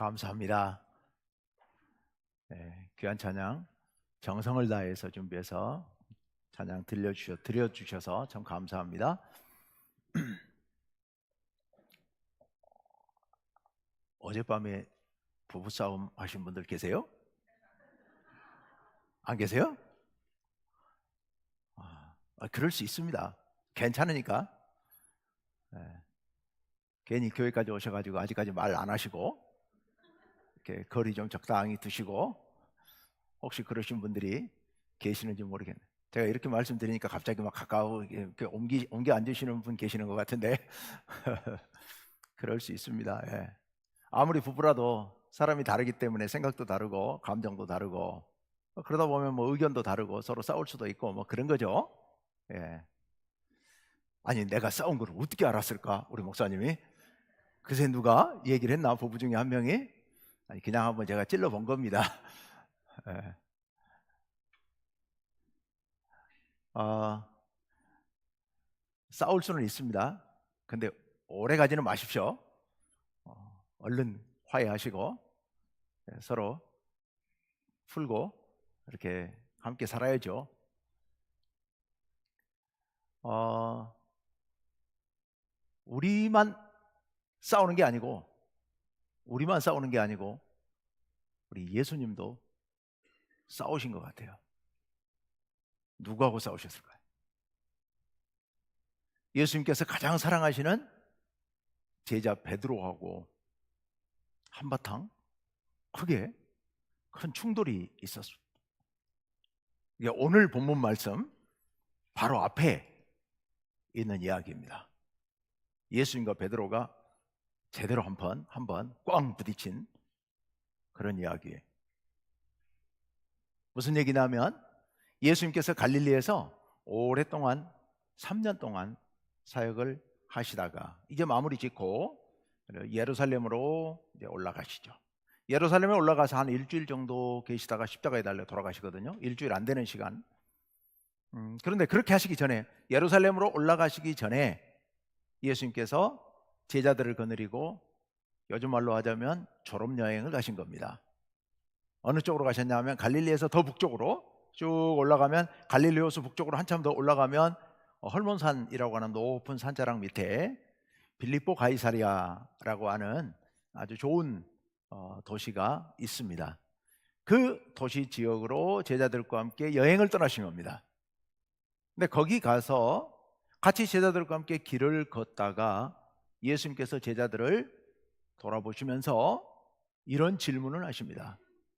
감사합니다. 네, 귀한 찬양 정성을 다해서 준비해서 찬양 드려주셔서 참 감사합니다. 어젯밤에 부부싸움 하신 분들 계세요? 안 계세요? 그럴 수 있습니다. 괜찮으니까. 네, 괜히 교회까지 오셔가지고 아직까지 말 안 하시고 이렇게 거리 좀 적당히 두시고 혹시 그러신 분들이 계시는지 모르겠네요. 제가 이렇게 말씀드리니까 갑자기 막 가까워 이렇게 옮겨 앉으시는 분 계시는 것 같은데 그럴 수 있습니다. 예. 아무리 부부라도 사람이 다르기 때문에 생각도 다르고 감정도 다르고 그러다 보면 뭐 의견도 다르고 서로 싸울 수도 있고 뭐 그런 거죠. 예. 아니 내가 싸운 걸 어떻게 알았을까? 우리 목사님이 그새 누가 얘기를 했나? 부부 중에 한 명이 아니 그냥 한번 제가 찔러본 겁니다. 예. 싸울 수는 있습니다. 근데 오래 가지는 마십시오. 얼른 화해하시고 서로 풀고 이렇게 함께 살아야죠. 우리만 싸우는 게 아니고 우리 예수님도 싸우신 것 같아요. 누구하고 싸우셨을까요? 예수님께서 가장 사랑하시는 제자 베드로하고 한바탕 크게 큰 충돌이 있었습니다. 이게 오늘 본문 말씀 바로 앞에 있는 이야기입니다. 예수님과 베드로가 제대로 한번 꽝 부딪힌 그런 이야기예요. 무슨 얘기냐면 예수님께서 갈릴리에서 오랫동안 3년 동안 사역을 하시다가 이제 마무리 짓고 예루살렘으로 이제 올라가시죠. 예루살렘에 올라가서 한 일주일 정도 계시다가 십자가에 달려 돌아가시거든요. 일주일 안 되는 시간. 그런데 그렇게 하시기 전에 예루살렘으로 올라가시기 전에 예수님께서 제자들을 거느리고 요즘 말로 하자면 졸업여행을 가신 겁니다. 어느 쪽으로 가셨냐면 갈릴리에서 더 북쪽으로 쭉 올라가면 갈릴리 호수 북쪽으로 한참 더 올라가면 헐몬산이라고 하는 높은 산자락 밑에 빌립보 가이사리아라고 하는 아주 좋은 도시가 있습니다. 그 도시 지역으로 제자들과 함께 여행을 떠나신 겁니다. 근데 거기 가서 같이 제자들과 함께 길을 걷다가 예수님께서 제자들을 돌아보시면서 이런 질문을 하십니다.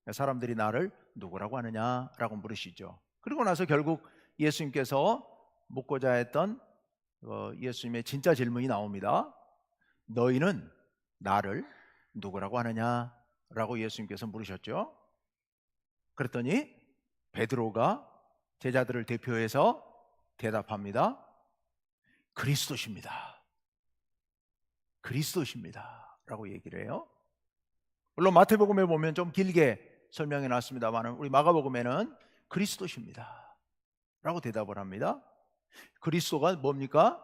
사람들이 나를 누구라고 하느냐라고 물으시죠. 그리고 나서 결국 예수님께서 묻고자 했던 예수님의 진짜 질문이 나옵니다. 너희는 나를 누구라고 하느냐라고 예수님께서 물으셨죠. 그랬더니 베드로가 제자들을 대표해서 대답합니다. 그리스도십니다. 그리스도십니다 라고 얘기를 해요. 물론 마태복음에 보면 좀 길게 설명해 놨습니다만 우리 마가복음에는 그리스도십니다 라고 대답을 합니다. 그리스도가 뭡니까?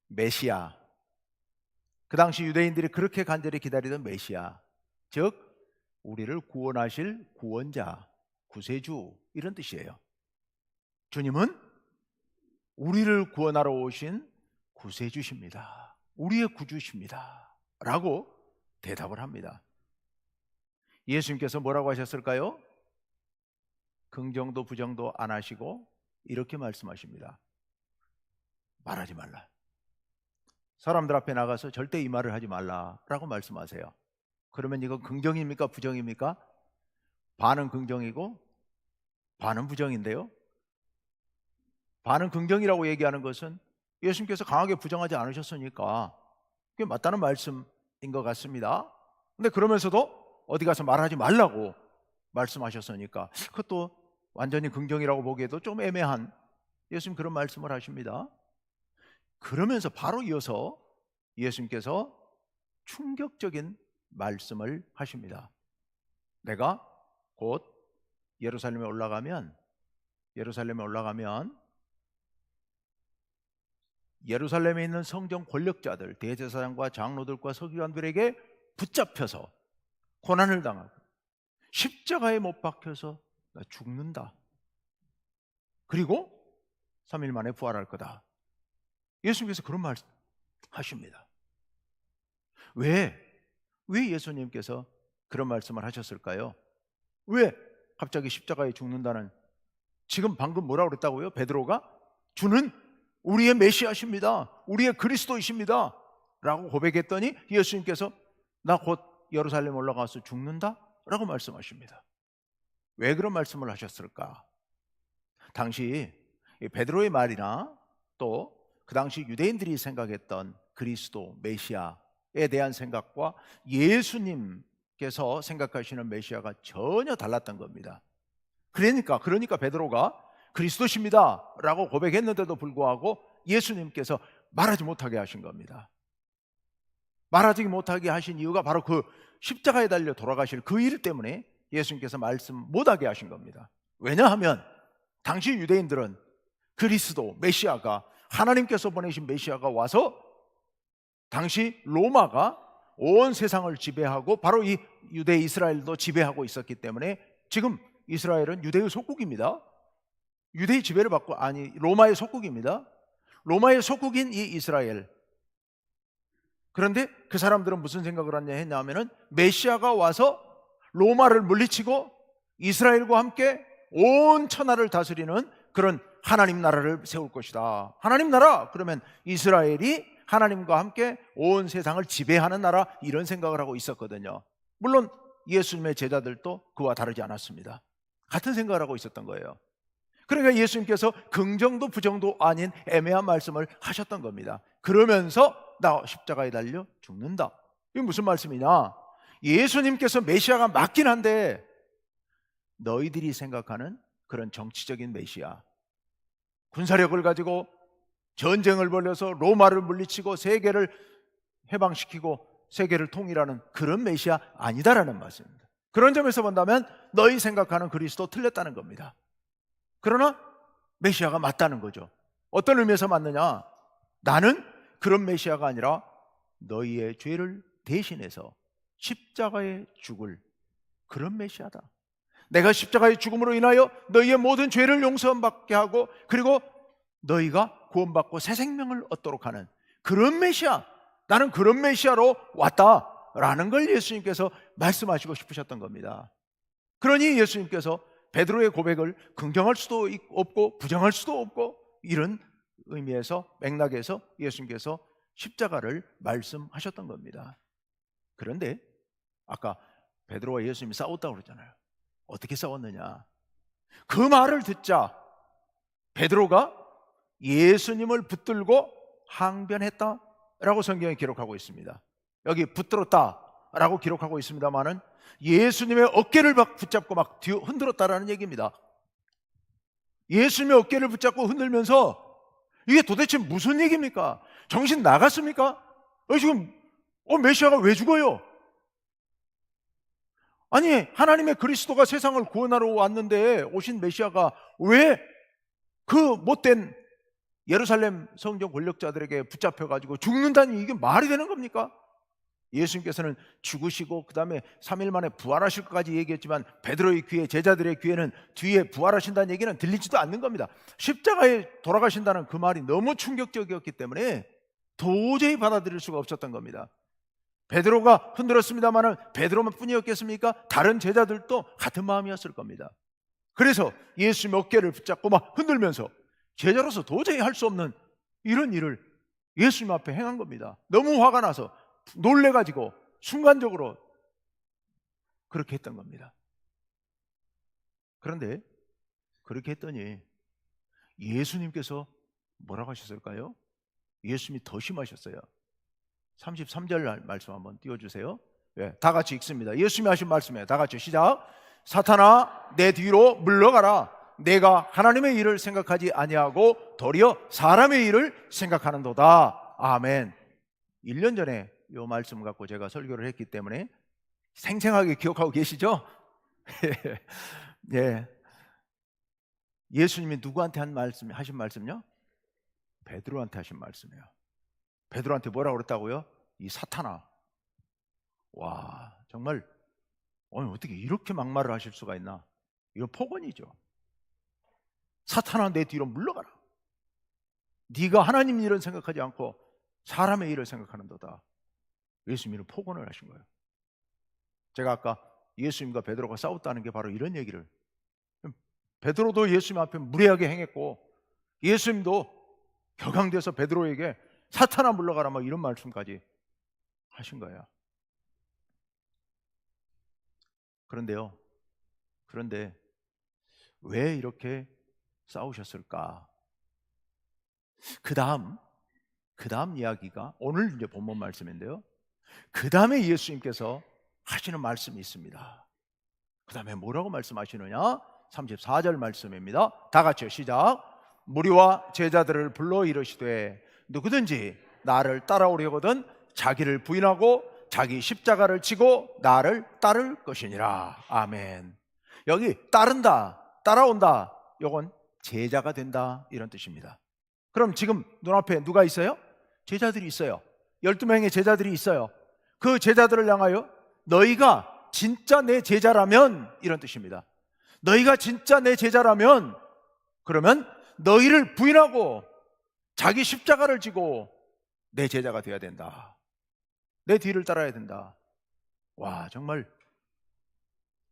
메시아. 그 당시 유대인들이 그렇게 간절히 기다리던 메시아, 즉 우리를 구원하실 구원자, 구세주 이런 뜻이에요. 주님은 우리를 구원하러 오신 구세주십니다. 우리의 구주십니다 라고 대답을 합니다. 예수님께서 뭐라고 하셨을까요? 긍정도 부정도 안 하시고 이렇게 말씀하십니다. 말하지 말라. 사람들 앞에 나가서 절대 이 말을 하지 말라라고 말씀하세요. 그러면 이건 긍정입니까? 부정입니까? 반은 긍정이고 반은 부정인데요. 반은 긍정이라고 얘기하는 것은 예수님께서 강하게 부정하지 않으셨으니까 그게 맞다는 말씀인 것 같습니다. 근데 그러면서도 어디 가서 말하지 말라고 말씀하셨으니까 그것도 완전히 긍정이라고 보기에도 좀 애매한 예수님 그런 말씀을 하십니다. 그러면서 바로 이어서 예수님께서 충격적인 말씀을 하십니다. 내가 곧 예루살렘에 올라가면 예루살렘에 있는 성전 권력자들, 대제사장과 장로들과 서기관들에게 붙잡혀서 고난을 당하고 십자가에 못 박혀서 나 죽는다. 그리고 3일 만에 부활할 거다. 예수님께서 그런 말 하십니다. 왜 예수님께서 그런 말씀을 하셨을까요? 왜 갑자기 십자가에 죽는다는, 지금 방금 뭐라고 그랬다고요? 베드로가 주는 우리의 메시아십니다, 우리의 그리스도이십니다 라고 고백했더니 예수님께서 나 곧 예루살렘 올라가서 죽는다 라고 말씀하십니다. 왜 그런 말씀을 하셨을까? 당시 베드로의 말이나 또 그 당시 유대인들이 생각했던 그리스도 메시아에 대한 생각과 예수님께서 생각하시는 메시아가 전혀 달랐던 겁니다. 그러니까 베드로가 그리스도십니다 라고 고백했는데도 불구하고 예수님께서 말하지 못하게 하신 겁니다. 말하지 못하게 하신 이유가 바로 그 십자가에 달려 돌아가실 그 일 때문에 예수님께서 말씀 못하게 하신 겁니다. 왜냐하면 당시 유대인들은 그리스도 메시아가, 하나님께서 보내신 메시아가 와서 당시 로마가 온 세상을 지배하고 바로 이 유대 이스라엘도 지배하고 있었기 때문에, 지금 이스라엘은 유대의 속국입니다. 유대의 지배를 받고, 로마의 속국입니다. 로마의 속국인 이 이스라엘. 그런데 그 사람들은 무슨 생각을 했냐면은 메시아가 와서 로마를 물리치고 이스라엘과 함께 온 천하를 다스리는 그런 하나님 나라를 세울 것이다. 하나님 나라 그러면 이스라엘이 하나님과 함께 온 세상을 지배하는 나라, 이런 생각을 하고 있었거든요. 물론 예수님의 제자들도 그와 다르지 않았습니다. 같은 생각을 하고 있었던 거예요. 그러니까 예수님께서 긍정도 부정도 아닌 애매한 말씀을 하셨던 겁니다. 그러면서 나 십자가에 달려 죽는다. 이게 무슨 말씀이냐? 예수님께서 메시아가 맞긴 한데 너희들이 생각하는 그런 정치적인 메시아, 군사력을 가지고 전쟁을 벌여서 로마를 물리치고 세계를 해방시키고 세계를 통일하는 그런 메시아 아니다라는 말씀입니다. 그런 점에서 본다면 너희 생각하는 그리스도 틀렸다는 겁니다. 그러나 메시아가 맞다는 거죠. 어떤 의미에서 맞느냐? 나는 그런 메시아가 아니라 너희의 죄를 대신해서 십자가에 죽을 그런 메시아다. 내가 십자가의 죽음으로 인하여 너희의 모든 죄를 용서받게 하고 그리고 너희가 구원받고 새 생명을 얻도록 하는 그런 메시아, 나는 그런 메시아로 왔다라는 걸 예수님께서 말씀하시고 싶으셨던 겁니다. 그러니 예수님께서 베드로의 고백을 긍정할 수도 없고 부정할 수도 없고, 이런 의미에서 맥락에서 예수님께서 십자가를 말씀하셨던 겁니다. 그런데 아까 베드로와 예수님이 싸웠다고 그러잖아요. 어떻게 싸웠느냐? 그 말을 듣자 베드로가 예수님을 붙들고 항변했다라고 성경에 기록하고 있습니다. 여기 붙들었다라고 기록하고 있습니다만은 예수님의 어깨를 붙잡고 막 흔들었다라는 얘기입니다. 예수님의 어깨를 붙잡고 흔들면서 이게 도대체 무슨 얘기입니까? 정신 나갔습니까? 지금 메시아가 왜 죽어요? 아니, 하나님의 그리스도가 세상을 구원하러 왔는데 오신 메시아가 왜 그 못된 예루살렘 성전 권력자들에게 붙잡혀가지고 죽는다니, 이게 말이 되는 겁니까? 예수님께서는 죽으시고 그 다음에 3일 만에 부활하실 것까지 얘기했지만 베드로의 귀에, 제자들의 귀에는 뒤에 부활하신다는 얘기는 들리지도 않는 겁니다. 십자가에 돌아가신다는 그 말이 너무 충격적이었기 때문에 도저히 받아들일 수가 없었던 겁니다. 베드로가 흔들었습니다마는 베드로만 뿐이었겠습니까? 다른 제자들도 같은 마음이었을 겁니다. 그래서 예수님의 어깨를 붙잡고 막 흔들면서 제자로서 도저히 할 수 없는 이런 일을 예수님 앞에 행한 겁니다. 너무 화가 나서 놀래가지고 순간적으로 그렇게 했던 겁니다. 그런데 그렇게 했더니 예수님께서 뭐라고 하셨을까요? 예수님이 더 심하셨어요. 33절 말씀 한번 띄워주세요. 네, 다 같이 읽습니다. 예수님이 하신 말씀이에요. 다 같이 시작. 사탄아, 내 뒤로 물러가라. 내가 하나님의 일을 생각하지 아니하고 도리어 사람의 일을 생각하는도다. 아멘. 1년 전에 이 말씀 갖고 제가 설교를 했기 때문에 생생하게 기억하고 계시죠? 예. 예수님이 누구한테 하신 말씀요? 베드로한테 하신 말씀이에요. 베드로한테 뭐라고 그랬다고요? 이 사탄아. 와, 정말 어떻게 이렇게 막말을 하실 수가 있나? 이거 폭언이죠. 사탄아, 내 뒤로 물러가라. 네가 하나님 일을 생각하지 않고 사람의 일을 생각하는도다. 예수님은 폭언을 하신 거예요. 제가 아까 예수님과 베드로가 싸웠다는 게 바로 이런 얘기를, 베드로도 예수님 앞에 무례하게 행했고 예수님도 격앙돼서 베드로에게 사탄아 물러가라 막 이런 말씀까지 하신 거예요. 그런데 왜 이렇게 싸우셨을까? 그 다음 이야기가 오늘 이제 본문 말씀인데요, 그 다음에 예수님께서 하시는 말씀이 있습니다. 그 다음에 뭐라고 말씀하시느냐? 34절 말씀입니다. 다 같이요, 시작. 무리와 제자들을 불러 이르시되 누구든지 나를 따라오려거든 자기를 부인하고 자기 십자가를 지고 나를 따를 것이니라. 아멘. 여기 따른다, 따라온다, 요건 제자가 된다, 이런 뜻입니다. 그럼 지금 눈앞에 누가 있어요? 제자들이 있어요. 12명의 제자들이 있어요. 그 제자들을 향하여 너희가 진짜 내 제자라면, 이런 뜻입니다. 너희가 진짜 내 제자라면 그러면 너희를 부인하고 자기 십자가를 지고 내 제자가 되어야 된다. 내 뒤를 따라야 된다. 와, 정말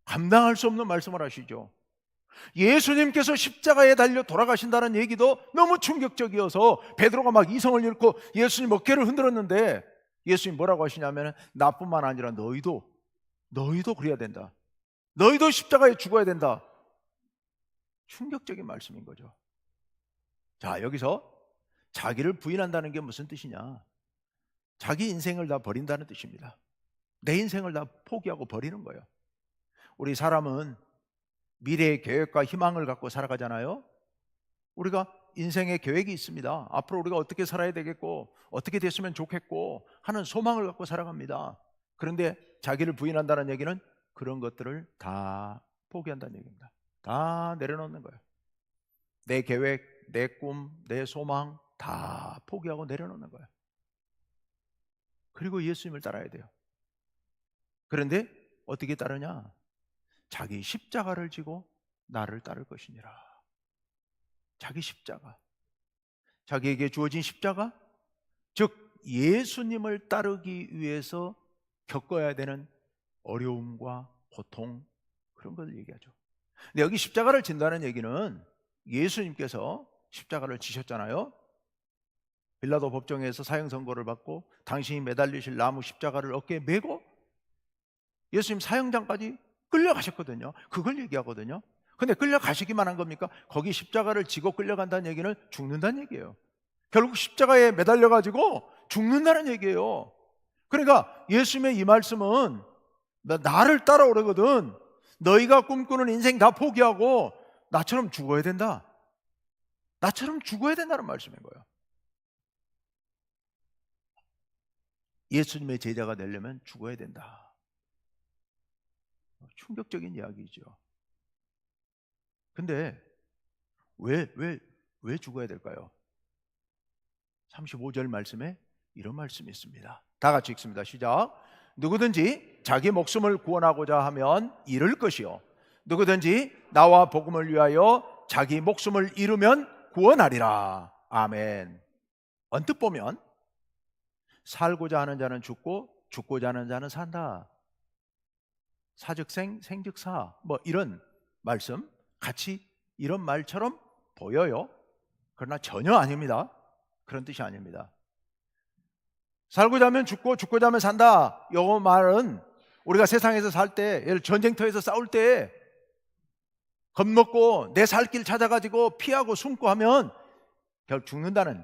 감당할 수 없는 말씀을 하시죠. 예수님께서 십자가에 달려 돌아가신다는 얘기도 너무 충격적이어서 베드로가 막 이성을 잃고 예수님 어깨를 흔들었는데, 예수님 뭐라고 하시냐면 나뿐만 아니라 너희도 그래야 된다. 너희도 십자가에 죽어야 된다. 충격적인 말씀인 거죠. 자, 여기서 자기를 부인한다는 게 무슨 뜻이냐? 자기 인생을 다 버린다는 뜻입니다. 내 인생을 다 포기하고 버리는 거예요. 우리 사람은 미래의 계획과 희망을 갖고 살아가잖아요. 우리가 인생의 계획이 있습니다. 앞으로 우리가 어떻게 살아야 되겠고 어떻게 됐으면 좋겠고 하는 소망을 갖고 살아갑니다. 그런데 자기를 부인한다는 얘기는 그런 것들을 다 포기한다는 얘기입니다. 다 내려놓는 거예요. 내 계획, 내 꿈, 내 소망 다 포기하고 내려놓는 거예요. 그리고 예수님을 따라야 돼요. 그런데 어떻게 따르냐? 자기 십자가를 지고 나를 따를 것이니라. 자기 십자가, 자기에게 주어진 십자가, 즉 예수님을 따르기 위해서 겪어야 되는 어려움과 고통, 그런 것을 얘기하죠. 근데 여기 십자가를 진다는 얘기는 예수님께서 십자가를 지셨잖아요. 빌라도 법정에서 사형 선고를 받고 당신이 매달리실 나무 십자가를 어깨에 메고 예수님 사형장까지 끌려가셨거든요. 그걸 얘기하거든요. 근데 끌려가시기만 한 겁니까? 거기 십자가를 지고 끌려간다는 얘기는 죽는다는 얘기예요. 결국 십자가에 매달려가지고 죽는다는 얘기예요. 그러니까 예수님의 이 말씀은 나를 따라오려거든 너희가 꿈꾸는 인생 다 포기하고 나처럼 죽어야 된다. 나처럼 죽어야 된다는 말씀인 거예요. 예수님의 제자가 되려면 죽어야 된다. 충격적인 이야기죠. 근데 왜 죽어야 될까요? 35절 말씀에 이런 말씀이 있습니다. 다 같이 읽습니다. 시작. 누구든지 자기 목숨을 구원하고자 하면 잃을 것이요 누구든지 나와 복음을 위하여 자기 목숨을 잃으면 구원하리라. 아멘. 언뜻 보면 살고자 하는 자는 죽고 죽고자 하는 자는 산다. 사즉생 생즉사 뭐 이런 말씀 같이 이런 말처럼 보여요. 그러나 전혀 아닙니다. 그런 뜻이 아닙니다. 살고자 하면 죽고 죽고자 하면 산다. 이 말은 우리가 세상에서 살 때, 예를 전쟁터에서 싸울 때 겁먹고 내 살 길 찾아가지고 피하고 숨고 하면 결국 죽는다는,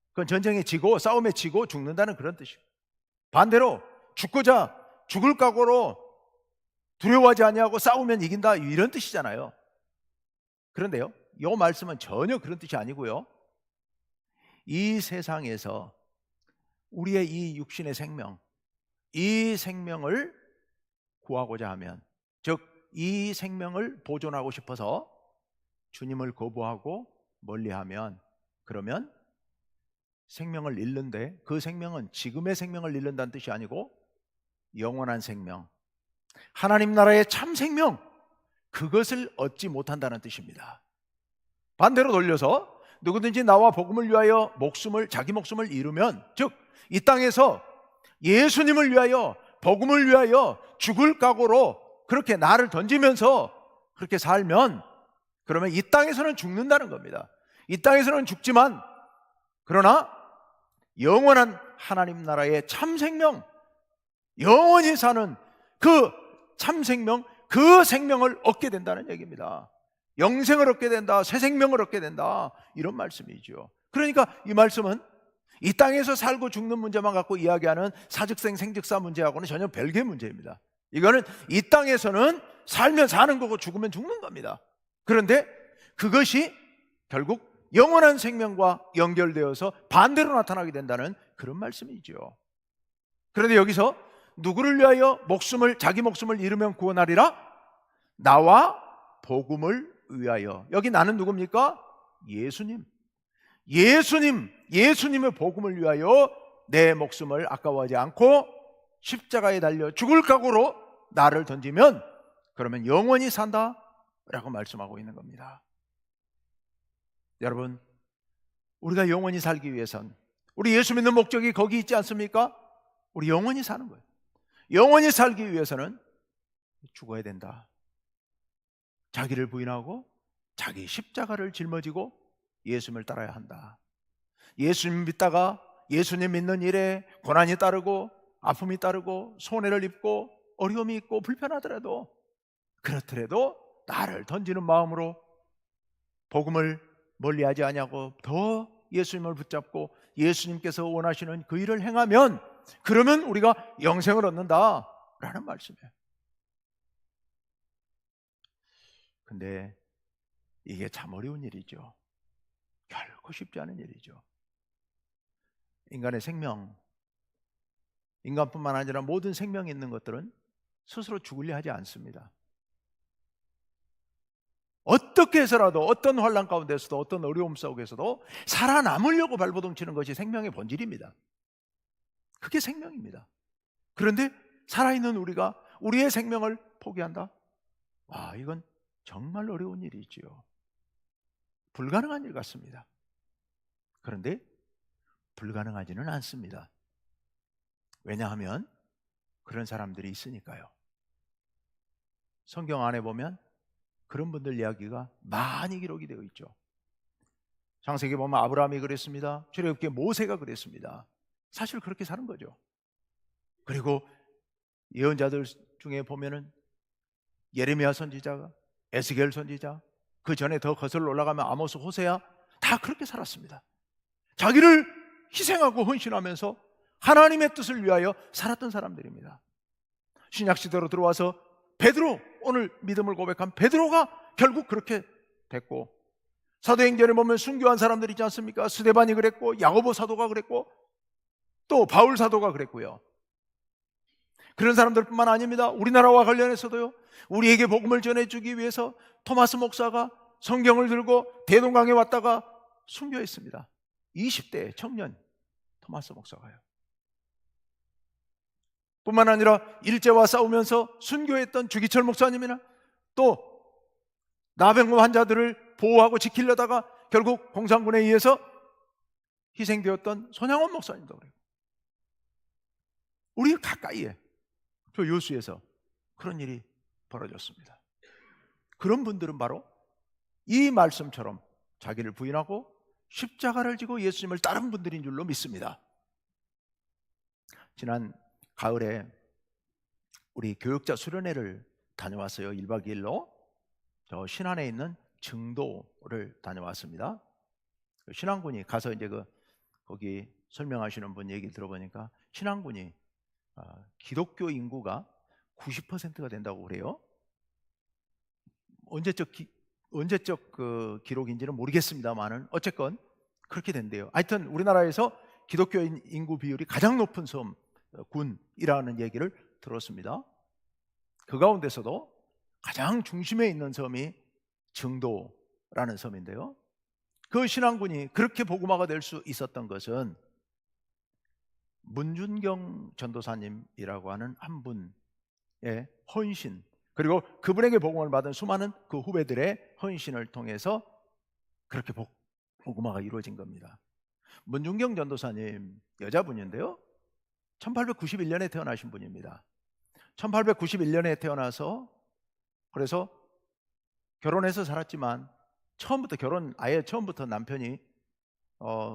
그건 전쟁에 지고 싸움에 지고 죽는다는 그런 뜻이에요. 반대로 죽고자 죽을 각오로 두려워하지 아니하고 싸우면 이긴다, 이런 뜻이잖아요. 그런데요, 이 말씀은 전혀 그런 뜻이 아니고요, 이 세상에서 우리의 이 육신의 생명, 이 생명을 구하고자 하면, 즉 이 생명을 보존하고 싶어서 주님을 거부하고 멀리하면, 그러면 생명을 잃는데, 그 생명은 지금의 생명을 잃는다는 뜻이 아니고 영원한 생명, 하나님 나라의 참 생명, 그것을 얻지 못한다는 뜻입니다. 반대로 돌려서 누구든지 나와 복음을 위하여 자기 목숨을 잃으면, 즉 이 땅에서 예수님을 위하여, 복음을 위하여 죽을 각오로 그렇게 나를 던지면서 그렇게 살면, 그러면 이 땅에서는 죽는다는 겁니다. 이 땅에서는 죽지만 그러나 영원한 하나님 나라의 참 생명, 영원히 사는 그 참 생명, 그 생명을 얻게 된다는 얘기입니다. 영생을 얻게 된다, 새 생명을 얻게 된다, 이런 말씀이죠. 그러니까 이 말씀은 이 땅에서 살고 죽는 문제만 갖고 이야기하는 사즉생 생즉사 문제하고는 전혀 별개의 문제입니다. 이거는 이 땅에서는 살면 사는 거고 죽으면 죽는 겁니다. 그런데 그것이 결국 영원한 생명과 연결되어서 반대로 나타나게 된다는 그런 말씀이죠. 그런데 여기서 누구를 위하여 자기 목숨을 잃으면 구원하리라? 나와 복음을 위하여. 여기 나는 누굽니까? 예수님의 복음을 위하여 내 목숨을 아까워하지 않고 십자가에 달려 죽을 각오로 나를 던지면, 그러면 영원히 산다 라고 말씀하고 있는 겁니다. 여러분, 우리가 영원히 살기 위해선 우리 예수 믿는 목적이 거기 있지 않습니까? 우리 영원히 사는 거예요. 영원히 살기 위해서는 죽어야 된다. 자기를 부인하고 자기 십자가를 짊어지고 예수님을 따라야 한다. 예수님 믿다가 예수님 믿는 일에 고난이 따르고 아픔이 따르고 손해를 입고 어려움이 있고 불편하더라도, 그렇더라도 나를 던지는 마음으로 복음을 멀리하지 아니하고 더 예수님을 붙잡고 예수님께서 원하시는 그 일을 행하면, 그러면 우리가 영생을 얻는다라는 말씀이에요. 근데 이게 참 어려운 일이죠. 결코 쉽지 않은 일이죠. 인간의 생명, 인간뿐만 아니라 모든 생명이 있는 것들은 스스로 죽으려 하지 않습니다. 어떻게 해서라도, 어떤 환난 가운데서도, 어떤 어려움 속에서도 살아남으려고 발버둥치는 것이 생명의 본질입니다. 그게 생명입니다. 그런데 살아있는 우리가 우리의 생명을 포기한다? 와, 이건 정말 어려운 일이지요. 불가능한 일 같습니다. 그런데 불가능하지는 않습니다. 왜냐하면 그런 사람들이 있으니까요. 성경 안에 보면 그런 분들 이야기가 많이 기록이 되어 있죠. 창세기 보면 아브라함이 그랬습니다. 출애굽기에 모세가 그랬습니다. 사실 그렇게 사는 거죠. 그리고 예언자들 중에 보면은 예레미야 선지자가, 에스겔 선지자, 그 전에 더 거슬러 올라가면 아모스, 호세야, 다 그렇게 살았습니다. 자기를 희생하고 헌신하면서 하나님의 뜻을 위하여 살았던 사람들입니다. 신약시대로 들어와서 베드로, 오늘 믿음을 고백한 베드로가 결국 그렇게 됐고, 사도행전에 보면 순교한 사람들 있지 않습니까? 스데반이 그랬고, 야고보 사도가 그랬고, 또 바울 사도가 그랬고요. 그런 사람들뿐만 아닙니다. 우리나라와 관련해서도요, 우리에게 복음을 전해주기 위해서 토마스 목사가 성경을 들고 대동강에 왔다가 순교했습니다. 20대 청년 토마스 목사가요. 뿐만 아니라 일제와 싸우면서 순교했던 주기철 목사님이나 또 나병 환자들을 보호하고 지키려다가 결국 공산군에 의해서 희생되었던 손양원 목사님도 그래요. 우리 가까이에 저 여수에서 그런 일이 벌어졌습니다. 그런 분들은 바로 이 말씀처럼 자기를 부인하고 십자가를 지고 예수님을 따른 분들인 줄로 믿습니다. 지난 가을에 우리 교육자 수련회를 다녀왔어요. 1박 2일로 저 신안에 있는 증도를 다녀왔습니다. 신안군이 가서 이제 거기 설명하시는 분 얘기 들어보니까 신안군이 기독교 인구가 90%가 된다고 그래요. 언제적 그 기록인지는 모르겠습니다만은 어쨌건 그렇게 된대요. 하여튼 우리나라에서 기독교인 인구 비율이 가장 높은 섬 군이라는 얘기를 들었습니다. 그 가운데서도 가장 중심에 있는 섬이 증도라는 섬인데요, 그 신앙군이 그렇게 복음화가 될 수 있었던 것은 문준경 전도사님이라고 하는 한 분, 예, 헌신, 그리고 그분에게 복음을 받은 수많은 그 후배들의 헌신을 통해서 그렇게 복음화가 이루어진 겁니다. 문중경 전도사님 여자분인데요, 1891년에 태어나신 분입니다. 1891년에 태어나서 그래서 결혼해서 살았지만 아예 처음부터 남편이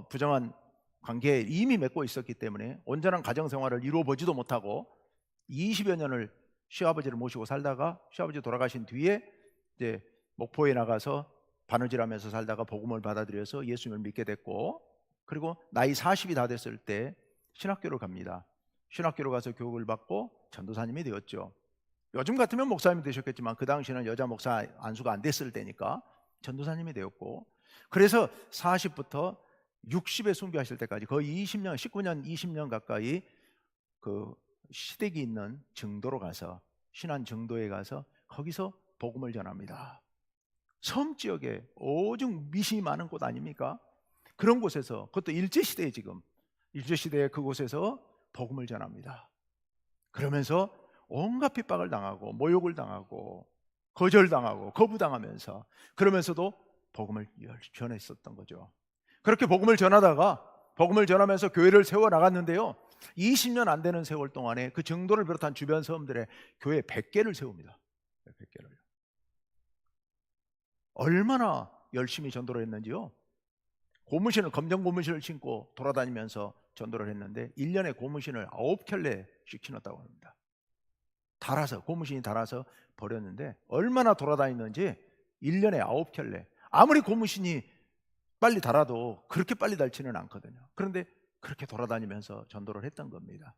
부정한 관계에 이미 맺고 있었기 때문에 온전한 가정생활을 이루어보지도 못하고 20여 년을 시아버지를 모시고 살다가 시아버지 돌아가신 뒤에 이제 목포에 나가서 바느질하면서 살다가 복음을 받아들여서 예수님을 믿게 됐고, 그리고 나이 40이 다 됐을 때 신학교를 갑니다. 신학교로 가서 교육을 받고 전도사님이 되었죠. 요즘 같으면 목사님이 되셨겠지만 그 당시에는 여자 목사 안수가 안 됐을 때니까 전도사님이 되었고, 그래서 40부터 60에 순교하실 때까지 거의 20년, 19년, 20년 가까이 그 시댁이 있는 증도로 가서, 신안 증도에 가서 거기서 복음을 전합니다. 섬 지역에 오죽 미신이 많은 곳 아닙니까? 그런 곳에서, 그것도 일제시대에, 지금 일제시대에 그곳에서 복음을 전합니다. 그러면서 온갖 핍박을 당하고 모욕을 당하고 거절당하고 거부당하면서, 그러면서도 복음을 전했었던 거죠. 그렇게 복음을 전하면서 교회를 세워 나갔는데요, 20년 안 되는 세월 동안에 그 정도를 비롯한 주변 섬들에 교회 100개를 세웁니다. 100개를. 얼마나 열심히 전도를 했는지요. 검정 고무신을 신고 돌아다니면서 전도를 했는데 1년에 고무신을 9켤레씩 신었다고 합니다. 고무신이 닳아서 버렸는데 얼마나 돌아다녔는지 1년에 9켤레. 아무리 고무신이 빨리 닳아도 그렇게 빨리 닳지는 않거든요. 그런데 그렇게 돌아다니면서 전도를 했던 겁니다.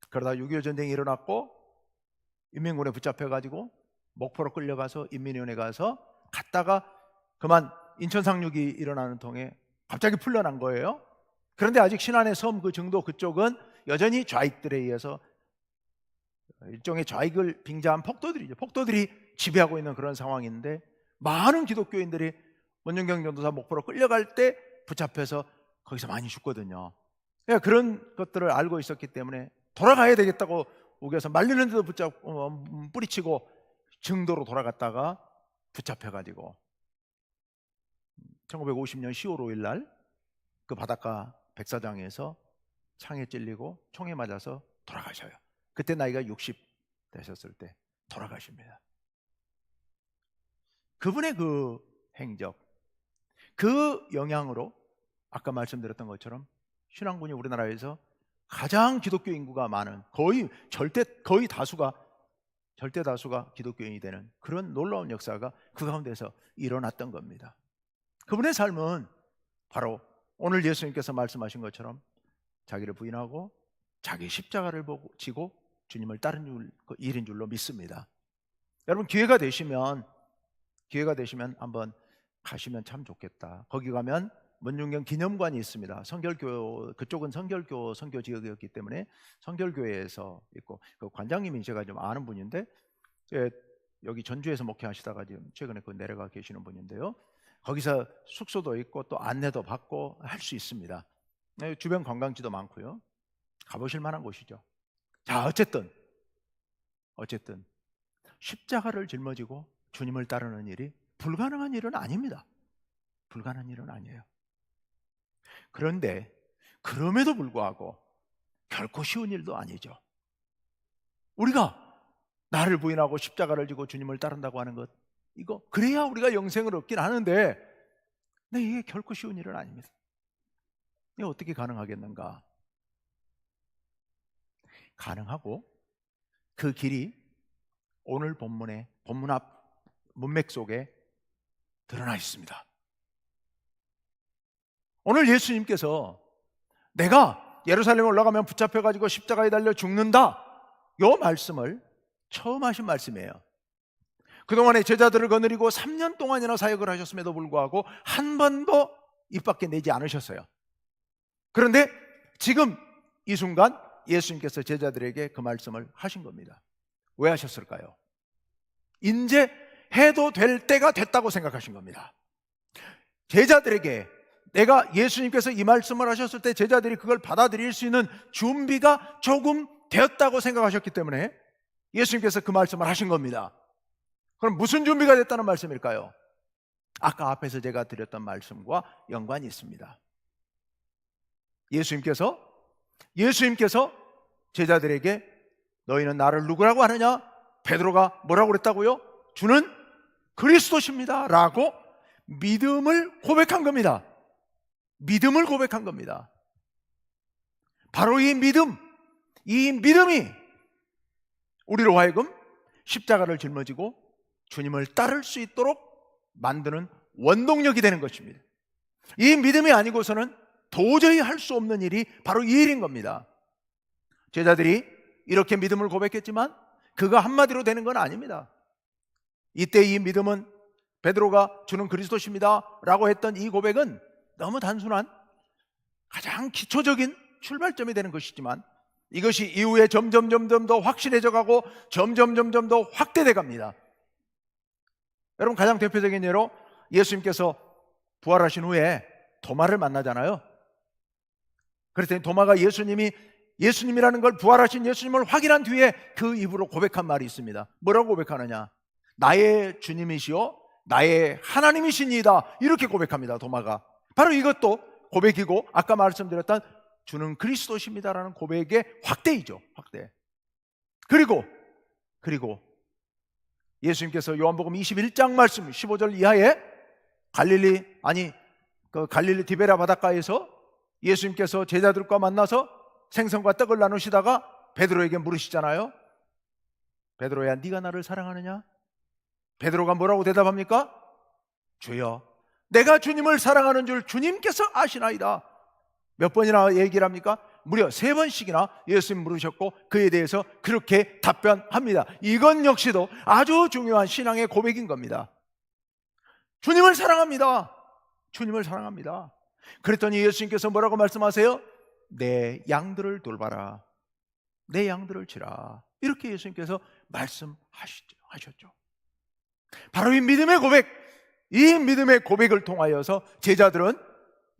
그러다 6.25 전쟁이 일어났고 인민군에 붙잡혀가지고 목포로 끌려가서 인민위원회 가서 갔다가 그만 인천 상륙이 일어나는 통에 갑자기 풀려난 거예요. 그런데 아직 신안의 섬 그 정도 그쪽은 여전히 좌익들에 의해서 일종의 좌익을 빙자한 폭도들이 지배하고 있는 그런 상황인데, 많은 기독교인들이 문중경 전도사 목포로 끌려갈 때 붙잡혀서 거기서 많이 죽거든요. 그러니까 그런 것들을 알고 있었기 때문에 돌아가야 되겠다고 우겨서 말리는데도 뿌리치고 증도로 돌아갔다가 붙잡혀가지고 1950년 10월 5일 날 그 바닷가 백사장에서 창에 찔리고 총에 맞아서 돌아가셔요. 그때 나이가 60 되셨을 때 돌아가십니다. 그분의 그 행적, 그 영향으로 아까 말씀드렸던 것처럼 신앙군이 우리나라에서 가장 기독교 인구가 많은, 절대 다수가 기독교인이 되는 그런 놀라운 역사가 그 가운데서 일어났던 겁니다. 그분의 삶은 바로 오늘 예수님께서 말씀하신 것처럼 자기를 부인하고 자기 십자가를 지고 주님을 따르는 일인 줄로 믿습니다. 여러분 기회가 되시면 한번 가시면 참 좋겠다. 거기 가면 문중경 기념관이 있습니다. 그쪽은 성결교 선교 지역이었기 때문에 성결교회에서 있고, 그 관장님이 제가 좀 아는 분인데, 여기 전주에서 목회하시다가 지금 최근에 내려가 계시는 분인데요, 거기서 숙소도 있고 또 안내도 받고 할 수 있습니다. 주변 관광지도 많고요. 가보실 만한 곳이죠. 자, 어쨌든 십자가를 짊어지고 주님을 따르는 일이 불가능한 일은 아닙니다. 불가능한 일은 아니에요. 그런데 그럼에도 불구하고 결코 쉬운 일도 아니죠. 우리가 나를 부인하고 십자가를 지고 주님을 따른다고 하는 것, 이거 그래야 우리가 영생을 얻긴 하는데, 이게 결코 쉬운 일은 아닙니다. 이게 어떻게 가능하겠는가? 가능하고 그 길이 오늘 본문 앞 문맥 속에 드러나 있습니다. 오늘 예수님께서 내가 예루살렘에 올라가면 붙잡혀가지고 십자가에 달려 죽는다, 이 말씀을 처음 하신 말씀이에요. 그동안에 제자들을 거느리고 3년 동안이나 사역을 하셨음에도 불구하고 한 번도 입 밖에 내지 않으셨어요. 그런데 지금 이 순간 예수님께서 제자들에게 그 말씀을 하신 겁니다. 왜 하셨을까요? 이제 해도 될 때가 됐다고 생각하신 겁니다. 제자들에게, 내가 예수님께서 이 말씀을 하셨을 때 제자들이 그걸 받아들일 수 있는 준비가 조금 되었다고 생각하셨기 때문에 예수님께서 그 말씀을 하신 겁니다. 그럼 무슨 준비가 됐다는 말씀일까요? 아까 앞에서 제가 드렸던 말씀과 연관이 있습니다. 예수님께서 제자들에게 너희는 나를 누구라고 하느냐? 베드로가 뭐라고 그랬다고요? 주는 그리스도십니다 라고 믿음을 고백한 겁니다. 믿음을 고백한 겁니다. 바로 이 믿음이 우리로 하여금 십자가를 짊어지고 주님을 따를 수 있도록 만드는 원동력이 되는 것입니다. 이 믿음이 아니고서는 도저히 할 수 없는 일이 바로 이 일인 겁니다. 제자들이 이렇게 믿음을 고백했지만 그거 한마디로 되는 건 아닙니다. 이때 이 믿음은 베드로가 주는 그리스도십니다 라고 했던 이 고백은 너무 단순한 가장 기초적인 출발점이 되는 것이지만 이것이 이후에 점점 더 확실해져 가고 점점 더 확대돼 갑니다. 여러분, 가장 대표적인 예로 예수님께서 부활하신 후에 도마를 만나잖아요. 그랬더니 도마가 예수님이라는 걸, 부활하신 예수님을 확인한 뒤에 그 입으로 고백한 말이 있습니다. 뭐라고 고백하느냐? 나의 주님이시요 나의 하나님이시니이다. 이렇게 고백합니다. 도마가. 바로 이것도 고백이고 아까 말씀드렸던 주는 그리스도십니다라는 고백의 확대이죠. 확대. 그리고 예수님께서 요한복음 21장 말씀 15절 이하에 갈릴리 디베라 바닷가에서 예수님께서 제자들과 만나서 생선과 떡을 나누시다가 베드로에게 물으시잖아요. 베드로야, 네가 나를 사랑하느냐? 베드로가 뭐라고 대답합니까? 주여, 내가 주님을 사랑하는 줄 주님께서 아시나이다. 몇 번이나 얘기를 합니까? 무려 3번씩이나 예수님 물으셨고 그에 대해서 그렇게 답변합니다. 이건 역시도 아주 중요한 신앙의 고백인 겁니다. 주님을 사랑합니다. 주님을 사랑합니다. 그랬더니 예수님께서 뭐라고 말씀하세요? 내 양들을 돌봐라. 내 양들을 치라. 이렇게 예수님께서 말씀하셨죠. 바로 이 믿음의 고백을 통하여서 제자들은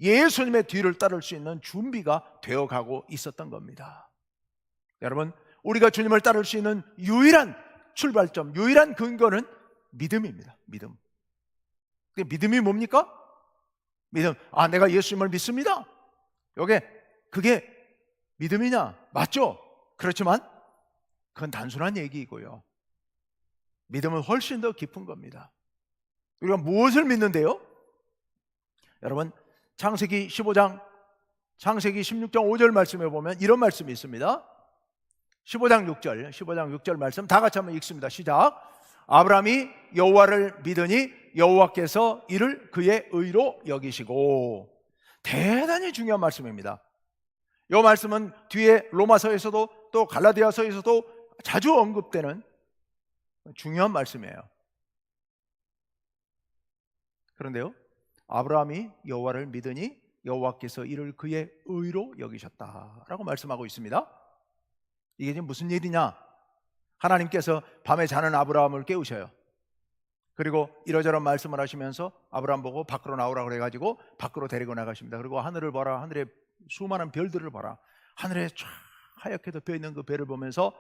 예수님의 뒤를 따를 수 있는 준비가 되어가고 있었던 겁니다. 여러분, 우리가 주님을 따를 수 있는 유일한 출발점, 유일한 근거는 믿음입니다. 믿음. 믿음이 뭡니까? 믿음. 내가 예수님을 믿습니다. 그게 믿음이냐? 맞죠? 그렇지만 그건 단순한 얘기이고요. 믿음은 훨씬 더 깊은 겁니다. 우리가 무엇을 믿는데요? 여러분, 창세기 15장, 창세기 16장 5절 말씀에 보면 이런 말씀이 있습니다. 15장 6절 말씀 다 같이 한번 읽습니다. 시작. 아브라함이 여호와를 믿으니 여호와께서 이를 그의 의로 여기시고. 대단히 중요한 말씀입니다. 이 말씀은 뒤에 로마서에서도 또 갈라디아서에서도 자주 언급되는 중요한 말씀이에요. 그런데요, 아브라함이 여호와를 믿으니 여호와께서 이를 그의 의로 여기셨다라고 말씀하고 있습니다. 이게 지금 무슨 일이냐? 하나님께서 밤에 자는 아브라함을 깨우셔요. 그리고 이러저런 말씀을 하시면서 아브라함 보고 밖으로 나오라 그래가지고 밖으로 데리고 나가십니다. 그리고 하늘을 봐라, 하늘에 수많은 별들을 봐라. 하늘에 쫙 하얗게도 펴있는 그 별을 보면서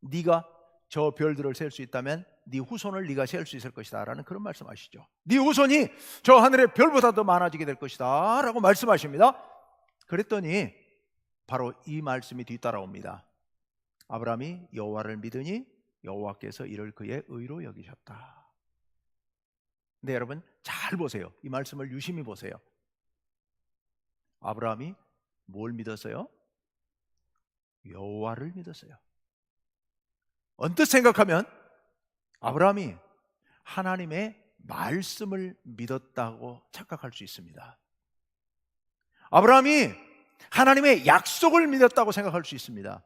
네가 저 별들을 셀 수 있다면 네 후손을 네가 셀 수 있을 것이다 라는 그런 말씀하시죠. 네 후손이 저 하늘의 별보다 더 많아지게 될 것이다 라고 말씀하십니다. 그랬더니 바로 이 말씀이 뒤따라옵니다. 아브라함이 여호와를 믿으니 여호와께서 이를 그의 의로 여기셨다. 근데 여러분 잘 보세요. 이 말씀을 유심히 보세요. 아브라함이 뭘 믿었어요? 여호와를 믿었어요. 언뜻 생각하면 아브라함이 하나님의 말씀을 믿었다고 착각할 수 있습니다. 아브라함이 하나님의 약속을 믿었다고 생각할 수 있습니다.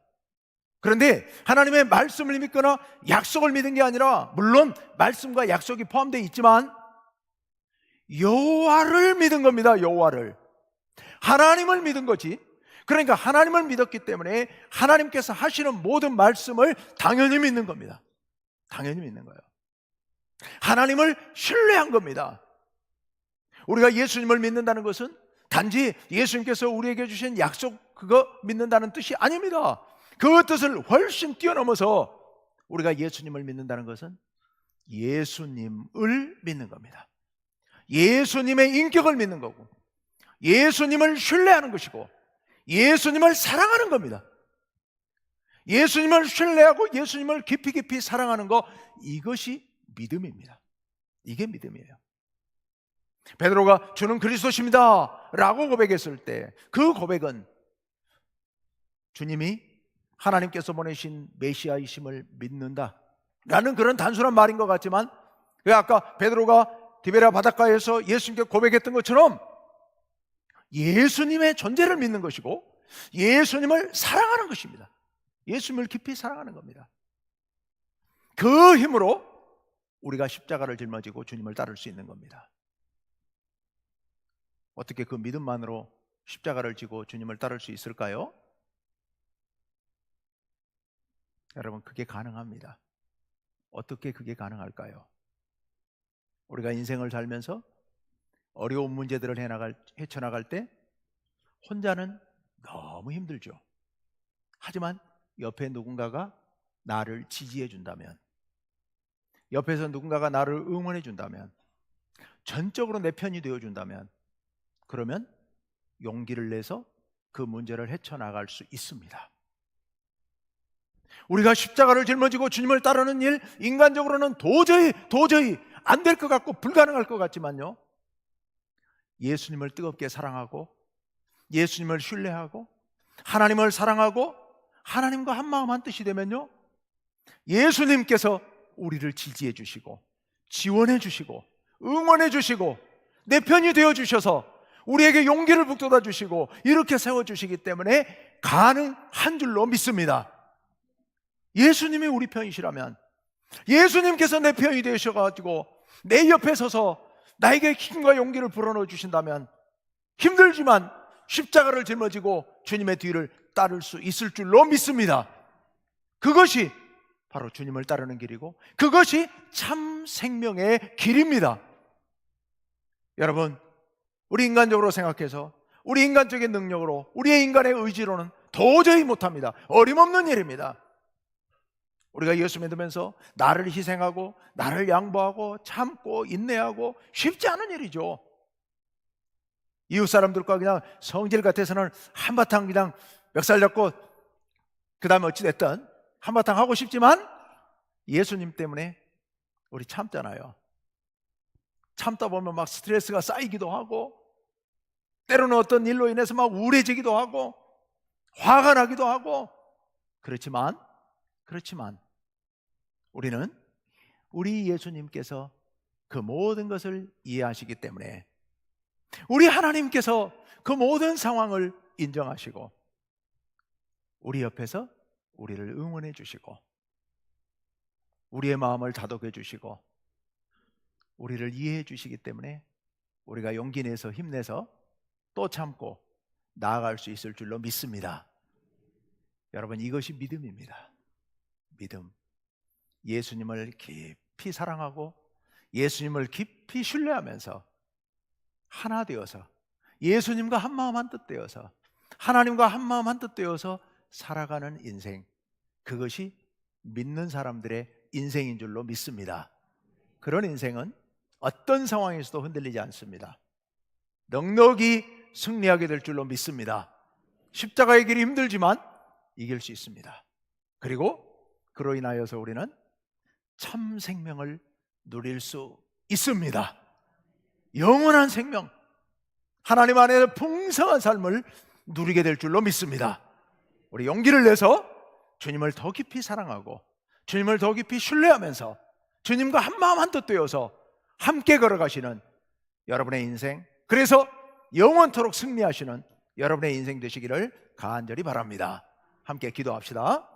그런데 하나님의 말씀을 믿거나 약속을 믿은 게 아니라, 물론 말씀과 약속이 포함되어 있지만 여호와를 믿은 겁니다. 여호와를, 하나님을 믿은 거지. 그러니까 하나님을 믿었기 때문에 하나님께서 하시는 모든 말씀을 당연히 믿는 겁니다. 당연히 믿는 거예요. 하나님을 신뢰한 겁니다. 우리가 예수님을 믿는다는 것은 단지 예수님께서 우리에게 주신 약속 그거 믿는다는 뜻이 아닙니다. 그 뜻을 훨씬 뛰어넘어서 우리가 예수님을 믿는다는 것은 예수님을 믿는 겁니다. 예수님의 인격을 믿는 거고, 예수님을 신뢰하는 것이고, 예수님을 사랑하는 겁니다. 예수님을 신뢰하고 예수님을 깊이 깊이 사랑하는 것, 이것이 믿음입니다. 이게 믿음이에요. 베드로가 주는 그리스도십니다 라고 고백했을 때, 그 고백은 주님이 하나님께서 보내신 메시아이심을 믿는다 라는 그런 단순한 말인 것 같지만, 왜 아까 베드로가 디베랴 바닷가에서 예수님께 고백했던 것처럼 예수님의 존재를 믿는 것이고, 예수님을 사랑하는 것입니다. 예수님을 깊이 사랑하는 겁니다. 그 힘으로 우리가 십자가를 짊어지고 주님을 따를 수 있는 겁니다. 어떻게 그 믿음만으로 십자가를 지고 주님을 따를 수 있을까요? 여러분, 그게 가능합니다. 어떻게 그게 가능할까요? 우리가 인생을 살면서 어려운 문제들을 헤쳐나갈 때 혼자는 너무 힘들죠. 하지만 옆에 누군가가 나를 지지해 준다면, 옆에서 누군가가 나를 응원해 준다면, 전적으로 내 편이 되어 준다면, 그러면 용기를 내서 그 문제를 헤쳐나갈 수 있습니다. 우리가 십자가를 짊어지고 주님을 따르는 일, 인간적으로는 도저히 안 될 것 같고 불가능할 것 같지만요, 예수님을 뜨겁게 사랑하고 예수님을 신뢰하고 하나님을 사랑하고 하나님과 한마음 한뜻이 되면요, 예수님께서 우리를 지지해 주시고 지원해 주시고 응원해 주시고 내 편이 되어 주셔서 우리에게 용기를 북돋아 주시고 이렇게 세워주시기 때문에 가능한 줄로 믿습니다. 예수님이 우리 편이시라면, 예수님께서 내 편이 되셔가지고 내 옆에 서서 나에게 힘과 용기를 불어넣어 주신다면, 힘들지만 십자가를 짊어지고 주님의 뒤를 따를 수 있을 줄로 믿습니다. 그것이 바로 주님을 따르는 길이고, 그것이 참 생명의 길입니다. 여러분, 우리 인간적으로 생각해서 우리 인간적인 능력으로, 우리의 인간의 의지로는 도저히 못합니다. 어림없는 일입니다. 우리가 예수 믿으면서 나를 희생하고 나를 양보하고 참고 인내하고 쉽지 않은 일이죠. 이웃 사람들과 그냥 성질 같아서는 한바탕 그냥 멱살 잡고 그 다음에 어찌됐든 한바탕 하고 싶지만, 예수님 때문에 우리 참잖아요. 참다 보면 막 스트레스가 쌓이기도 하고, 때로는 어떤 일로 인해서 막 우울해지기도 하고 화가 나기도 하고, 그렇지만 우리는 우리 예수님께서 그 모든 것을 이해하시기 때문에, 우리 하나님께서 그 모든 상황을 인정하시고 우리 옆에서 우리를 응원해 주시고 우리의 마음을 다독여 주시고 우리를 이해해 주시기 때문에 우리가 용기 내서 힘내서 또 참고 나아갈 수 있을 줄로 믿습니다. 여러분, 이것이 믿음입니다. 믿음. 예수님을 깊이 사랑하고 예수님을 깊이 신뢰하면서 하나 되어서 예수님과 한마음 한뜻 되어서 하나님과 한마음 한뜻 되어서 살아가는 인생, 그것이 믿는 사람들의 인생인 줄로 믿습니다. 그런 인생은 어떤 상황에서도 흔들리지 않습니다. 넉넉히 승리하게 될 줄로 믿습니다. 십자가의 길이 힘들지만 이길 수 있습니다. 그리고 그로 인하여서 우리는 참 생명을 누릴 수 있습니다. 영원한 생명, 하나님 안에서 풍성한 삶을 누리게 될 줄로 믿습니다. 우리 용기를 내서 주님을 더 깊이 사랑하고 주님을 더 깊이 신뢰하면서 주님과 한마음 한뜻 되어서 함께 걸어가시는 여러분의 인생, 그래서 영원토록 승리하시는 여러분의 인생 되시기를 간절히 바랍니다. 함께 기도합시다.